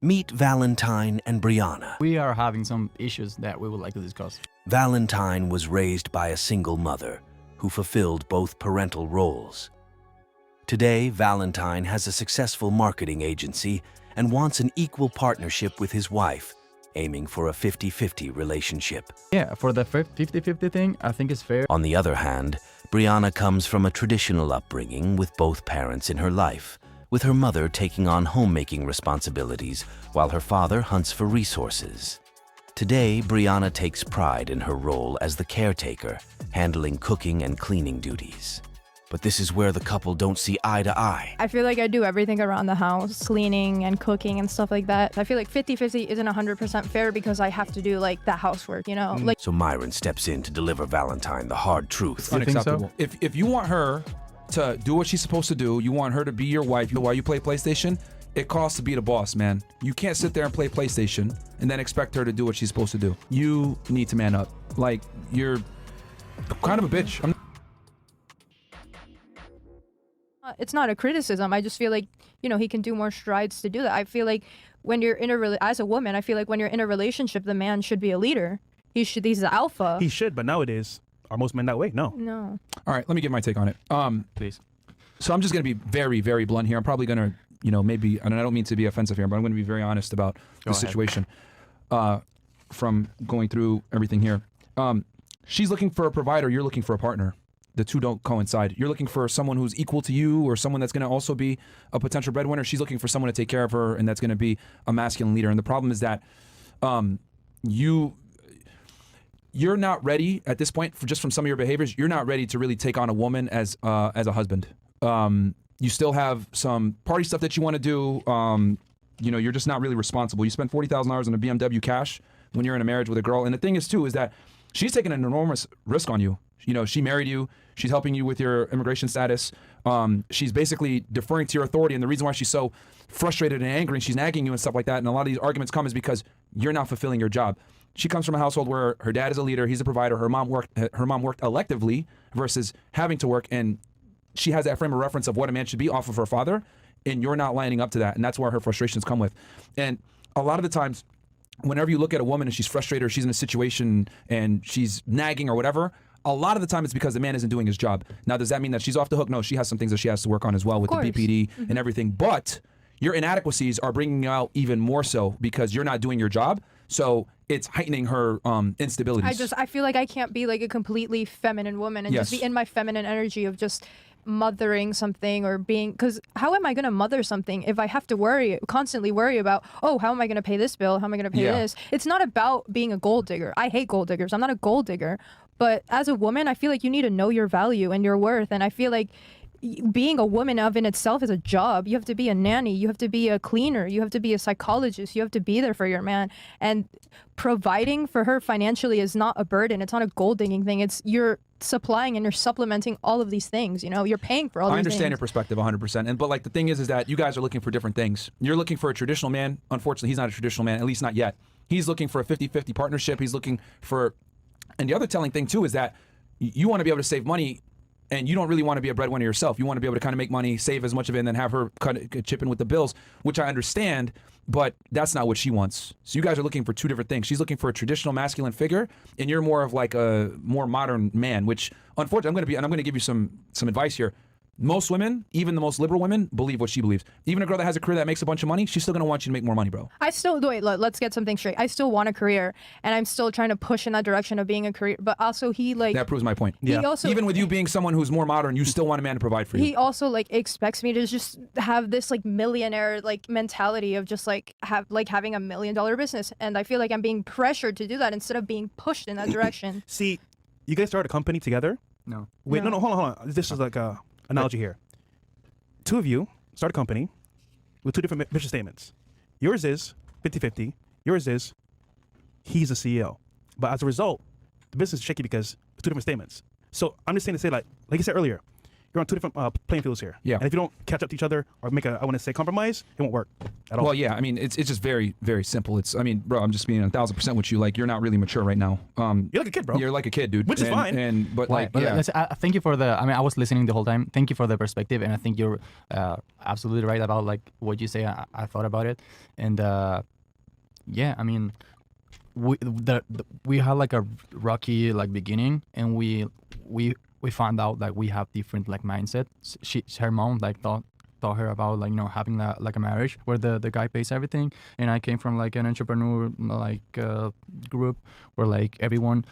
Meet Valentine and Brianna. We are having some issues that we would like to discuss. Valentine was raised by a single mother who fulfilled both parental roles. Today, Valentine has a successful marketing agency and wants an equal partnership with his wife, aiming for a 50-50 relationship. Yeah, for the 50-50 thing, I think it's fair. On the other hand, Brianna comes from a traditional upbringing with both parents in her life, with her mother taking on homemaking responsibilities while her father hunts for resources. Today, Brianna takes pride in her role as the caretaker, handling cooking and cleaning duties. But this is where the couple don't see eye to eye. I feel like I do everything around the house, cleaning and cooking and stuff like that. I feel like 50-50 isn't 100% fair because I have to do like the housework, you know? Like, So Myron steps in to deliver Valentine the hard truth. You think so? If you want her to do what she's supposed to do, you want her to be your wife while you play PlayStation, it costs to be the boss, man. You can't sit there and play PlayStation and then expect her to do what she's supposed to do. You need to man up. Like, you're kind of a bitch. it's not a criticism. I just feel like, you know, he can do more strides to do that. I feel like when you're in as a woman, I feel like when you're in a relationship, the man should be a leader. He's the alpha. He should, but nowadays, are most men that way? No. No. All right, let me give my take on it. Please. So I'm just going to be very, very blunt here. I'm probably going to, you know, maybe, and I don't mean to be offensive here, but I'm going to be very honest about the situation from going through everything here. She's looking for a provider. You're looking for a partner. The two don't coincide. You're looking for someone who's equal to you or someone that's going to also be a potential breadwinner. She's looking for someone to take care of her and that's going to be a masculine leader. And the problem is that you're not ready at this point, just from some of your behaviors, you're not ready to really take on a woman as a husband. You still have some party stuff that you want to do. You know, you're just not really responsible. You spend $40,000 on a BMW cash when you're in a marriage with a girl. And the thing is, too, is that she's taking an enormous risk on you. You know, she married you. She's helping you with your immigration status. She's basically deferring to your authority. And the reason why she's so frustrated and angry and she's nagging you and stuff like that, and a lot of these arguments come is because you're not fulfilling your job. She comes from a household where her dad is a leader, he's a provider, her mom worked electively versus having to work, and she has that frame of reference of what a man should be off of her father, and you're not lining up to that, and that's where her frustrations come with. And a lot of the times, whenever you look at a woman and she's frustrated or she's in a situation and she's nagging or whatever, a lot of the time it's because the man isn't doing his job. Now, does that mean that she's off the hook? No, she has some things that she has to work on as well with the BPD and everything, but your inadequacies are bringing you out even more so because you're not doing your job. So it's heightening her instabilities. I feel like I can't be like a completely feminine woman and just be in my feminine energy of just mothering something or being, because how am I going to mother something if I have to constantly worry about, oh, how am I going to pay this bill? How am I going to pay this? It's not about being a gold digger. I hate gold diggers. I'm not a gold digger. But as a woman, I feel like you need to know your value and your worth. And I feel like being a woman of in itself is a job. You have to be a nanny, you have to be a cleaner, you have to be a psychologist, you have to be there for your man. And providing for her financially is not a burden. It's not a gold digging thing. It's you're supplying and you're supplementing all of these things. You know, you're paying for all these things. I understand your perspective 100%. But like the thing is that you guys are looking for different things. You're looking for a traditional man. Unfortunately, he's not a traditional man, at least not yet. He's looking for a 50-50 partnership. He's looking for, and the other telling thing too is that you want to be able to save money. And you don't really want to be a breadwinner yourself. You want to be able to kind of make money, save as much of it, and then have her chip in with the bills, which I understand, but that's not what she wants. So you guys are looking for two different things. She's looking for a traditional masculine figure, and you're more of like a more modern man, which unfortunately I'm going to give you some advice here. Most women, even the most liberal women, believe what she believes. Even a girl that has a career that makes a bunch of money, she's still going to want you to make more money, bro. Let's get something straight. I still want a career, and I'm still trying to push in that direction of being a career. But also, that proves my point. He also, even with you being someone who's more modern, you still want a man to provide for you. He also expects me to just have this millionaire mentality of just having $1 million business, and I feel like I'm being pressured to do that instead of being pushed in that direction. See, you guys started a company together? No. Wait, no, hold on. This is like a analogy here. Two of you start a company with two different mission statements. Yours is 50-50. Yours is he's a CEO. But as a result, the business is shaky because it's two different statements. So I'm just saying to say, like you said earlier, you're on two different playing fields here. Yeah. And if you don't catch up to each other or make a, I want to say, compromise, it won't work at all. Well, yeah. I mean, it's just very, very simple. I mean, bro, I'm just being 1,000% with you. Like, you're not really mature right now. You're like a kid, bro. You're like a kid, dude. Which is fine. But like, But yeah. I thank you for the. I mean, I was listening the whole time. Thank you for the perspective, and I think you're absolutely right about like what you say. I thought about it, and yeah, I mean, we had like a rocky like beginning, and we found out like we have different like mindsets. Her mom like taught her about like having like a marriage where the guy pays everything, and I came from like an entrepreneur like group where like everyone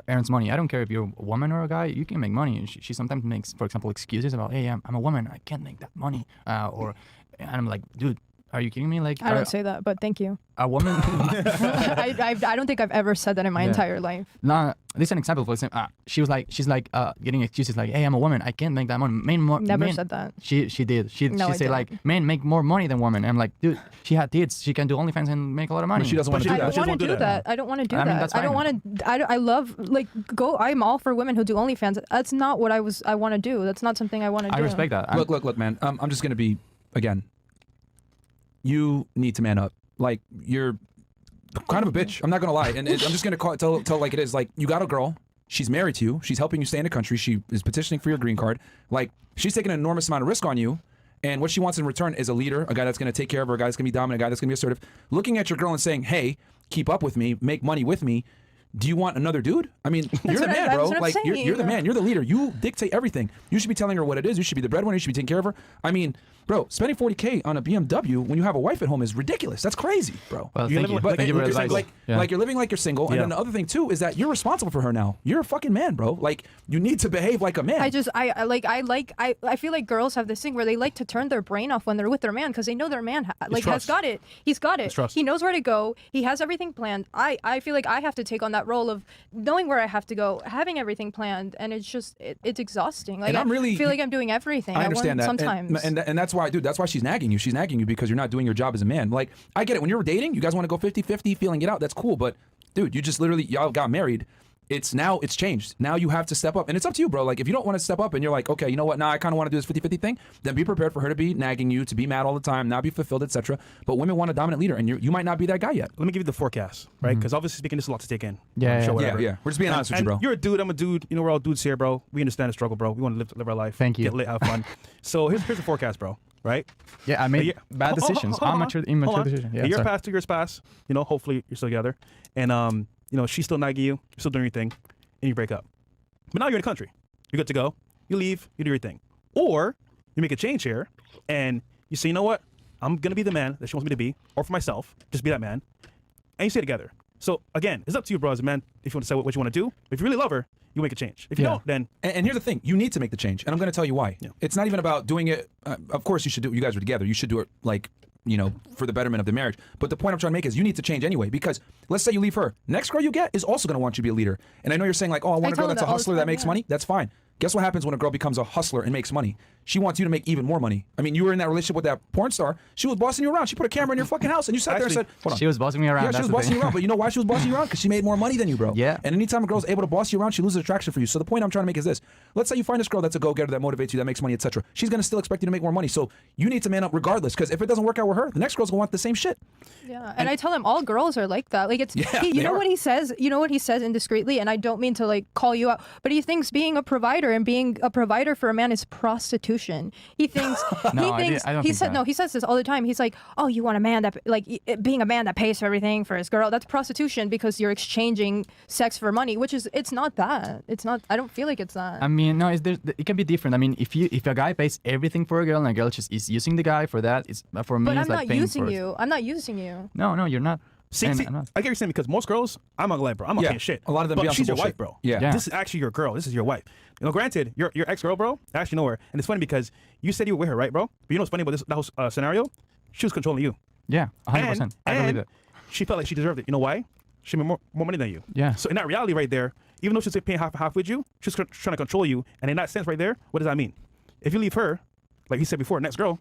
earns money. I don't care if you're a woman or a guy, you can make money. And she sometimes makes, for example, excuses about, hey, I'm a woman, I can't make that money, and I'm like, dude, are you kidding me? Like, I don't say that, but thank you. A woman. I don't think I've ever said that in my entire life. Nah, this is an example. For example, she's like getting excuses like, hey, I'm a woman, I can't make that money. Never said that. She did. She said like, men make more money than women. And I'm like, dude, she had kids. She can do OnlyFans and make a lot of money. But she doesn't want to do that. I don't want to do that. I don't want to do that. That's I don't want to. I love like go. I'm all for women who do OnlyFans. That's not what I want to do. That's not something I want to do. I respect that. Look, man. I'm just gonna be again. You need to man up. Like, you're kind of a bitch. I'm not gonna lie, and I'm just gonna tell like it is. Like, you got a girl. She's married to you. She's helping you stay in the country. She is petitioning for your green card. Like, she's taking an enormous amount of risk on you. And what she wants in return is a leader, a guy that's gonna take care of her, a guy that's gonna be dominant, a guy that's gonna be assertive. Looking at your girl and saying, "Hey, keep up with me, make money with me." Do you want another dude? I mean, you're the man, bro. Like, you're the man. You're the leader. You dictate everything. You should be telling her what it is. You should be the breadwinner. You should be taking care of her. I mean, bro, spending $40K on a BMW when you have a wife at home is ridiculous. That's crazy, bro. Well, thank you. Thank you for advice. Like, you're living like you're single. And then the other thing, too, is that you're responsible for her now. You're a fucking man, bro. Like, you need to behave like a man. I feel like girls have this thing where they like to turn their brain off when they're with their man because they know their man has got it. He's got it. He knows where to go. He has everything planned. I feel like I have to take on that role of knowing where I have to go, having everything planned, and it's just it's exhausting. Like, I feel like I'm doing everything. I understand that sometimes, and that's why, dude. That's why she's nagging you. She's nagging you because you're not doing your job as a man. Like, I get it. When you're dating, you guys want to go 50-50, feeling it out. That's cool, but dude, you just literally y'all got married. It's changed. Now you have to step up. And it's up to you, bro. Like, if you don't want to step up and you're like, okay, you know what? Now I kind of want to do this 50-50 thing, then be prepared for her to be nagging you, to be mad all the time, not be fulfilled, etc. But women want a dominant leader, and you might not be that guy yet. Let me give you the forecast, right? Because obviously speaking, there's a lot to take in. Yeah. We're just being honest with you, bro. You're a dude, I'm a dude. You know, we're all dudes here, bro. We understand the struggle, bro. We want to live our life. Thank you. Get lit, have fun. So here's the forecast, bro. Right? Yeah, I made bad decisions. Immature decisions. Yeah, a year passed, 2 years passed. You know, hopefully you're still together. And, you know, she's still nagging you. You're still doing your thing. And you break up. But now you're in the country. You're good to go. You leave. You do your thing. Or you make a change here and you say, you know what? I'm going to be the man that she wants me to be. Or for myself, just be that man. And you stay together. So, again, it's up to you, bro, as a man, if you want to say what you want to do. If you really love her, you make a change. If you don't, then... And here's the thing. You need to make the change. And I'm going to tell you why. Yeah. It's not even about doing it... of course, you should do it. You guys are together. You should do it, like, you know, for the betterment of the marriage. But the point I'm trying to make is you need to change anyway. Because let's say you leave her. Next girl you get is also going to want you to be a leader. And I know you're saying, like, oh, I want a girl that's a hustler that makes money. That's fine. Guess what happens when a girl becomes a hustler and makes money? She wants you to make even more money. I mean, you were in that relationship with that porn star. She was bossing you around. She put a camera in your fucking house and you sat there and said, hold on. She was bossing me around. Yeah, she was bossing you around. But you know why she was bossing you around? Because she made more money than you, bro. Yeah. And anytime a girl's able to boss you around, she loses attraction for you. So the point I'm trying to make is this. Let's say you find this girl that's a go-getter that motivates you, that makes money, etc. She's going to still expect you to make more money. So you need to man up regardless. Because if it doesn't work out with her, the next girl's going to want the same shit. Yeah. And I tell him all girls are like that. Like, it's, you know what he says? You know what he says indiscreetly? And I don't mean to, like, call you out. But he thinks being a provider and being a provider for a man is prostitution. He thinks... He says this all the time. He's like, oh, you want a man that, like, being a man that pays for everything for his girl, that's prostitution because you're exchanging sex for money, which is, it's not that. It's not, I don't feel like it's that. I mean, no, it can be different. I mean, if a guy pays everything for a girl and a girl just is using the guy for that, it's, for me, but it's like paying for it. I'm not using you. No, you're not. See, I get what you're saying because most girls, I'm not gonna lie, bro. I'm not paying shit. A lot of them, but she's your wife, bro. Yeah. This is actually your girl. This is your wife. You know, granted, your ex-girl, bro, I actually know her, and it's funny because you said you were with her, right, bro? But you know what's funny about that whole scenario? She was controlling you. Yeah, 100%. I believe it. She felt like she deserved it. You know why? She made more money than you. Yeah. So in that reality right there, even though she's paying half with you, she's trying to control you. And in that sense right there, what does that mean? If you leave her, like he said before, next girl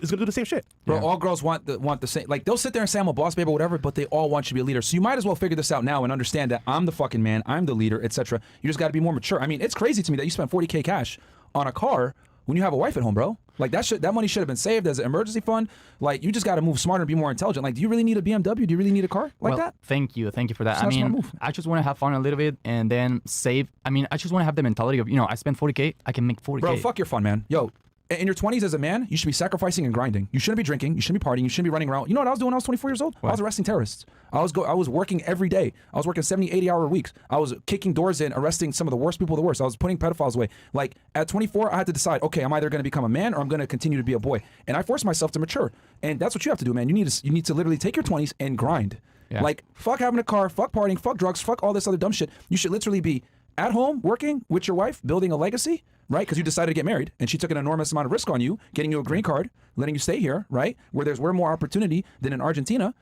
is gonna do the same shit. Bro, all girls want the same. Like, they'll sit there and say I'm a boss babe or whatever, but they all want you to be a leader. So you might as well figure this out now and understand that I'm the fucking man, I'm the leader, etc. You just got to be more mature. I mean, it's crazy to me that you spent $40K cash on a car, when you have a wife at home, bro. Like that money should have been saved as an emergency fund. Like you just got to move smarter and be more intelligent. Like, do you really need a BMW? Do you really need a car like that? Thank you for that. It's not a smart move. I just want to have fun a little bit and then save. I mean, I just want to have the mentality of, I spend 40K, I can make 40K. Bro, fuck your fun, man. Yo, in your 20s as a man, you should be sacrificing and grinding. You shouldn't be drinking. You shouldn't be partying. You shouldn't be running around. You know what I was doing when I was 24 years old? What? I was arresting terrorists. I was working every day. I was working 70, 80-hour weeks. I was kicking doors in, arresting some of the worst people of the worst. I was putting pedophiles away. Like, at 24, I had to decide, okay, I'm either going to become a man or I'm going to continue to be a boy. And I forced myself to mature. And that's what you have to do, man. You need to literally take your 20s and grind. Yeah. Like, fuck having a car, fuck partying, fuck drugs, fuck all this other dumb shit. You should literally be at home, working with your wife, building a legacy, right? Because you decided to get married, and she took an enormous amount of risk on you, getting you a green card, letting you stay here, right? Where there's more opportunity than in Argentina,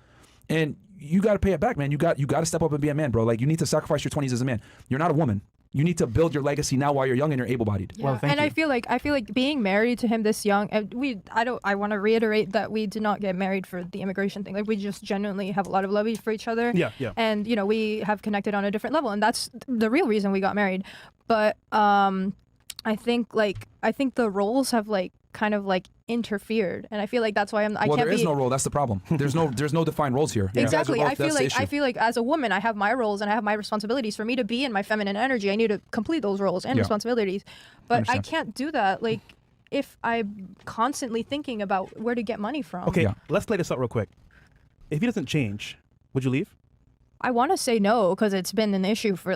and you got to pay it back, man. You got to step up and be a man, bro. Like, you need to sacrifice your 20s as a man. You're not a woman. You need to build your legacy now while you're young and you're able-bodied. Yeah. Well, thank you. I feel like being married to him this young, I want to reiterate that we did not get married for the immigration thing. Like, we just genuinely have a lot of love for each other. Yeah. And we have connected on a different level, and that's the real reason we got married. But I think the roles have kind of interfered, and I feel like that's why there is no role. That's the problem. There's no defined roles here. Yeah. Exactly. I feel like as a woman, I have my roles and I have my responsibilities. For me to be in my feminine energy, I need to complete those roles and responsibilities. But I can't do that if I'm constantly thinking about where to get money from. Okay, let's play this out real quick. If he doesn't change, would you leave? I want to say no, because it's been an issue for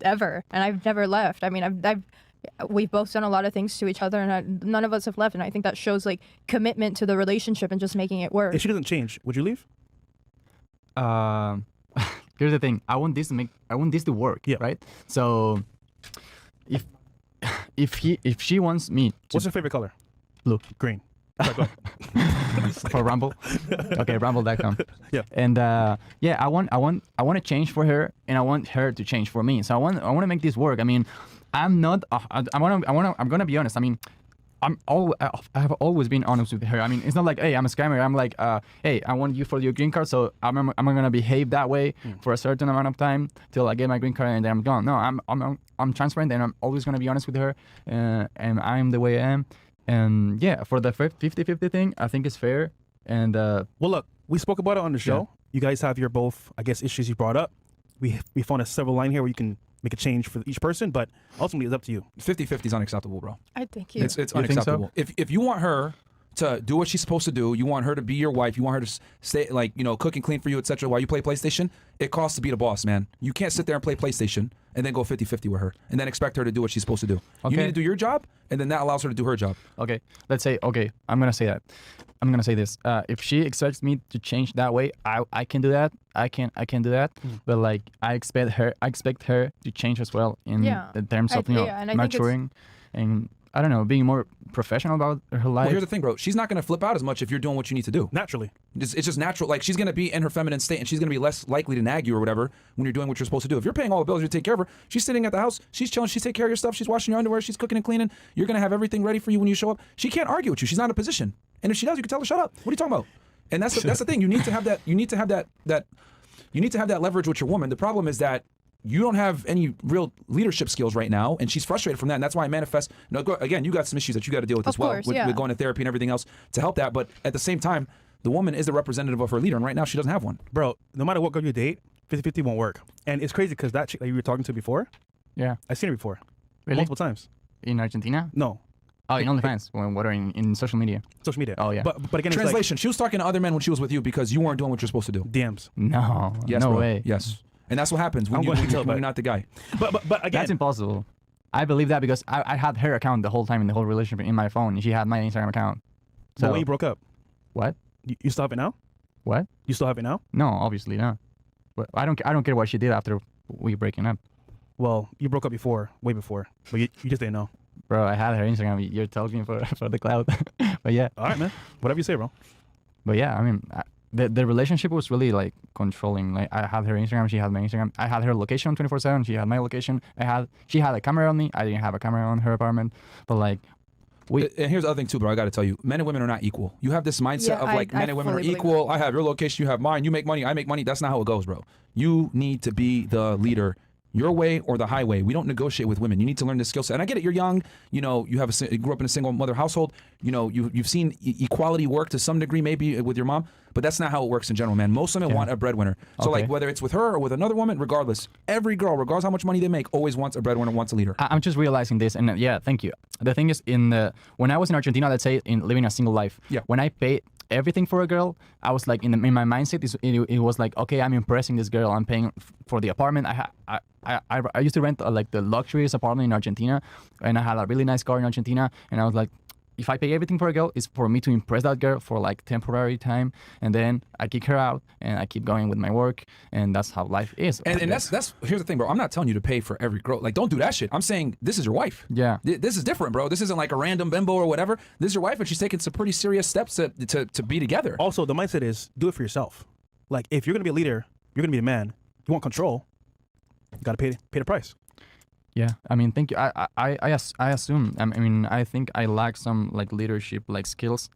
ever, and I've never left. I mean, we've both done a lot of things to each other, and none of us have left, and I think that shows commitment to the relationship and just making it work. If she doesn't change, would you leave? Here's the thing. I want this to work. Yeah. Right. So, if she wants me, what's your favorite color? Blue. Green. For Rumble. Okay, rumble.com. Yeah. And I want to change for her, and I want her to change for me. So I want to make this work. I mean, I'm gonna be honest. I mean, I have always been honest with her. I mean, it's not like, hey, I'm a scammer. I'm like, hey, I want you for your green card, so I'm gonna behave that way for a certain amount of time till I get my green card, and then I'm gone. No, I'm transparent, and I'm always gonna be honest with her, and I'm the way I am. And for the 50-50 thing, I think it's fair. And well, look, we spoke about it on the show. Yeah. You guys have your both, I guess, issues you brought up. We found a several line here where you can make a change for each person, but ultimately it's up to you. 50-50 is unacceptable, bro. I think you. It's unacceptable. So? If you want her to do what she's supposed to do, you want her to be your wife, you want her to stay cook and clean for you, etc. while you play PlayStation, it costs to be the boss, man. You can't sit there and play PlayStation and then go 50-50 with her and then expect her to do what she's supposed to do. Okay. You need to do your job, and then that allows her to do her job. Okay, let's say, I'm gonna say that. I'm gonna say this. If she expects me to change that way, I can do that. I can do that. But I expect her to change as well in terms of maturing and I don't know, being more professional about her life. Well, here's the thing, bro. She's not going to flip out as much if you're doing what you need to do. Naturally. It's just natural. Like, she's going to be in her feminine state, and she's going to be less likely to nag you or whatever when you're doing what you're supposed to do. If you're paying all the bills, you take care of her. She's sitting at the house. She's chilling. She's taking care of your stuff. She's washing your underwear. She's cooking and cleaning. You're going to have everything ready for you when you show up. She can't argue with you. She's not in a position. And if she does, you can tell her, shut up. What are you talking about? And that's the thing. You need to have that. You need to have that leverage with your woman. The problem is that you don't have any real leadership skills right now, and she's frustrated from that, and that's why I manifest. Again, you got some issues that you got to deal with as well, with going to therapy and everything else to help that. But at the same time, the woman is the representative of her leader, and right now she doesn't have one. Bro, no matter what girl you date, 50-50 won't work. And it's crazy because that chick that you were talking to before, I've seen her before. Really? Multiple times. In Argentina? No. Oh, in OnlyFans? What are in social media? Social media. Oh, yeah. But again, translation, she was talking to other men when she was with you because you weren't doing what you're supposed to do. DMs. No. Yes, no bro. way. Yes. And that's what happens when you're not the guy. But again, that's impossible. I believe that because I had her account the whole time in the whole relationship in my phone, and she had my Instagram account. So but when you broke up, what? You still have it now? What? You still have it now? No, obviously not. But I don't care what she did after we breaking up. Well, you broke up before, way before, but you just didn't know. Bro, I had her Instagram. You're telling me for the cloud. But yeah. All right, man. Whatever you say, bro. But yeah, I mean, the relationship was really like controlling. Like, I had her Instagram, she had my Instagram. I had her location 24/7. She had my location. She had a camera on me. I didn't have a camera on her apartment. But like, and here's the other thing too, bro. I got to tell you, men and women are not equal. You have this mindset of like men and women are equal. I have your location, you have mine. You make money, I make money. That's not how it goes, bro. You need to be the leader Your way or the highway. We don't negotiate with women. You need to learn this skill set. And I get it. You're young. You know, you grew up in a single mother household. You know, you've seen equality work to some degree, maybe with your mom. But that's not how it works in general, man. Most women want a breadwinner. So like whether it's with her or with another woman, regardless, every girl, regardless how much money they make, always wants a breadwinner, wants a leader. I'm just realizing this, and yeah, thank you. The thing is, when I was in Argentina, let's say in living a single life, when I paid everything for a girl, I was like in my mindset it was like, okay, I'm impressing this girl. I'm paying for the apartment. I used to rent like the luxurious apartment in Argentina, and I had a really nice car in Argentina, and I was like, if I pay everything for a girl, it's for me to impress that girl for like temporary time, and then I kick her out and I keep going with my work, and that's how life is. And that's here's the thing, bro. I'm not telling you to pay for every girl. Like, don't do that shit. I'm saying this is your wife. Yeah. This is different, bro. This isn't like a random bimbo or whatever. This is your wife, and she's taking some pretty serious steps to be together. Also, the mindset is do it for yourself. Like, if you're gonna be a leader, you're gonna be a man. You want control. You gotta pay the price. Yeah, I mean, thank you. I assume. I mean, I think I lack some like leadership like skills.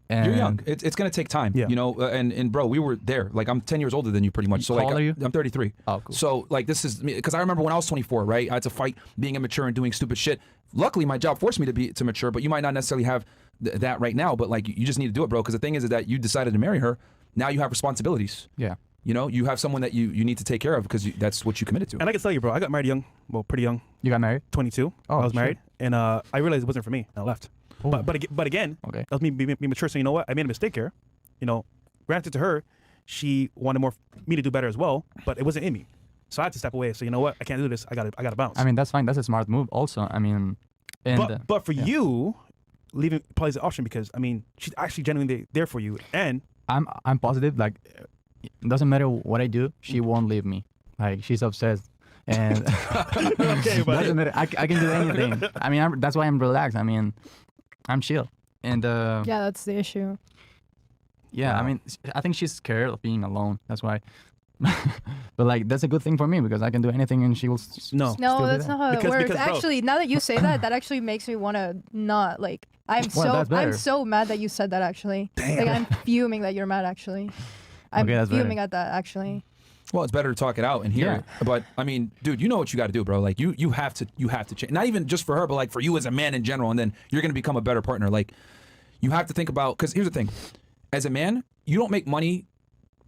And you're young. It's gonna take time. Yeah. You know, and bro, we were there. Like, I'm 10 years older than you, pretty much. So How like, old are you? I'm 33. Oh, cool. So like, this is because I remember when I was 24, right? I had to fight being immature and doing stupid shit. Luckily, my job forced me to mature. But you might not necessarily have that right now. But like, you just need to do it, bro. Because the thing is that you decided to marry her. Now you have responsibilities. Yeah. You know, you have someone that you need to take care of because that's what you committed to. And I can tell you, bro, I got married young. Well, pretty young. You got married? 22. Oh, I was sure. married, and I realized it wasn't for me. And I left. Oh. But again, Okay. that was me being mature. So you know what? I made a mistake here. You know, granted to her, she wanted me to do better as well, but it wasn't in me. So I had to step away. So you know what? I can't do this. I gotta bounce. I mean, that's fine. That's a smart move. Also, I mean, and but for you, leaving probably is an option because I mean, she's actually genuinely there for you, and I'm positive. Like, it doesn't matter what I do, she won't leave me. Like, she's obsessed, and okay, but doesn't matter. I can do anything. I mean, that's why I'm relaxed. I mean, I'm chill, and Yeah, that's the issue. yeah. I mean, I think she's scared of being alone. That's why. But like, that's a good thing for me because I can do anything, and she will. No. still No, do that's that. not how Because- it works. because, bro- Actually, now that you say that, that actually makes me want to not like. That's better. I'm so mad that you said that. Actually, like I'm fuming that you're mad. Actually, I'm Okay, that's fuming better. at that. Actually, Well, it's better to talk it out and hear it. But I mean, dude, you know what you got to do, bro. Like, you have to change. Not even just for her, but like for you as a man in general. And then you're gonna become a better partner. Like, you have to think about, because here's the thing: as a man, you don't make money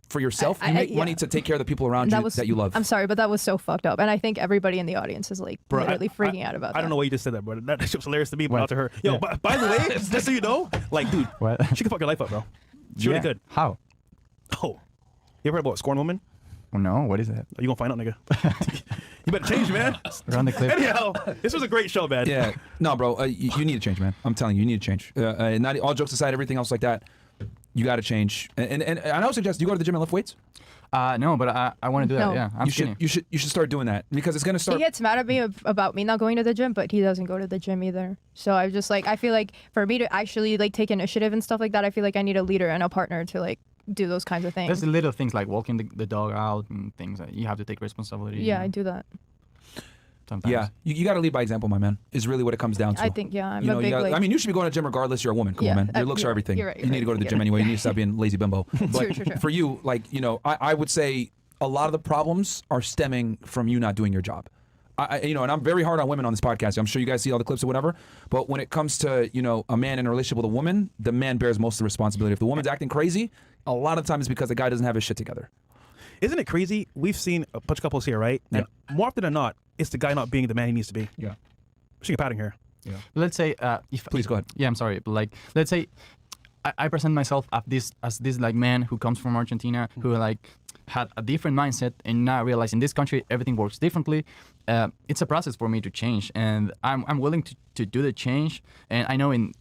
for yourself. You make money to take care of the people around you that you love. I'm sorry, but that was so fucked up, and I think everybody in the audience is like Bro, literally freaking out about that. I don't know why you just said that, bro. That shit was hilarious to me, but What? not to her. Yo, Yeah. by the way, just so you know, like, dude, What? she can fuck your life up, bro. She really could. How? Oh, you ever heard about scorn woman? Oh, no. What is that? You gonna find out, nigga. You better change, man. Around the clip. Anyhow, this was a great show, man. Yeah, no, bro, you need to change, man. I'm telling you, you need to change. Not all jokes aside, everything else like that, you got to change. And I would suggest, do you go to the gym and lift weights? No, but I want to do No. that. Yeah, I'm skinny. You should start doing that because it's gonna start. He gets mad at me about me not going to the gym, but he doesn't go to the gym either. So I just like, I feel like for me to actually like take initiative and stuff like that, I feel like I need a leader and a partner to like do those kinds of things. There's the little things like walking the dog out and things that you have to take responsibility. Yeah, I do that. Sometimes. Yeah, you got to lead by example, my man. Is really what it comes down to. I think, yeah, I'm You know, a big like. I mean, you should be going to the gym regardless. You're a woman. Come on, man. Your looks are everything. you're right, you need to go to the you're gym right. anyway. You need to stop being lazy bimbo. But True. for you, like, you know, I would say a lot of the problems are stemming from you not doing your job. You know, and I'm very hard on women on this podcast. I'm sure you guys see all the clips or whatever. But when it comes to, you know, a man in a relationship with a woman, the man bears most of the responsibility. If the woman's acting crazy, a lot of the time it's because the guy doesn't have his shit together. Isn't it crazy? We've seen a bunch of couples here, right? And more often than not, it's the guy not being the man he needs to be. Yeah. She get padding here. Let's say if Please go ahead. Yeah, I'm sorry, but like let's say I present myself as this like man who comes from Argentina who like had a different mindset and now realize in this country everything works differently. It's a process for me to change, and I'm willing to do the change. And I know in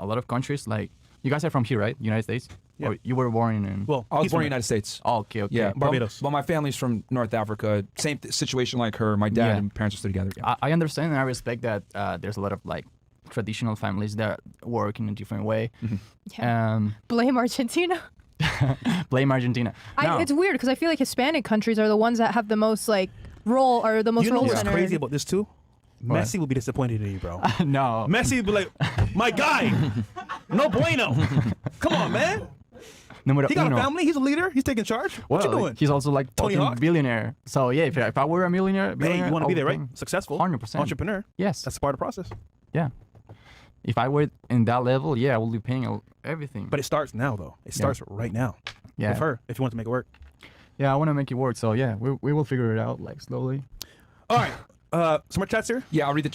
a lot of countries, like you guys are from here, right? United States. Yeah. Or you were born in. Well, I was he's born from in the United States. Oh, okay. Yeah, Barbados. But my family's from North Africa. Same situation like her. My dad Yeah. and parents are still together. Yeah. I understand and I respect that there's a lot of like traditional families that work in a different way. Yeah. Blame Argentina. Blame Argentina. No. It's weird because I feel like Hispanic countries are the ones that have the most like role or the most You know role what's centered. crazy about this too? What? Messi will be disappointed in you, bro. No. Messi will be like, my guy, no bueno. Come on, man. Numero He got uno. a family. He's a leader. He's taking charge. What you Well, doing? he's also like Tony fucking Hawk? billionaire. So yeah, if I were a millionaire, Hey, you want to be there, right? okay. Successful. 100%. Entrepreneur. Yes. That's part of the process. Yeah. If I were in that level, yeah, I would be paying everything. But it starts now, though. It starts right now yeah. with her if you want to make it work. Yeah, I want to make it work. So yeah, we will figure it out like slowly. All right. Some more chats here. Yeah, I'll read the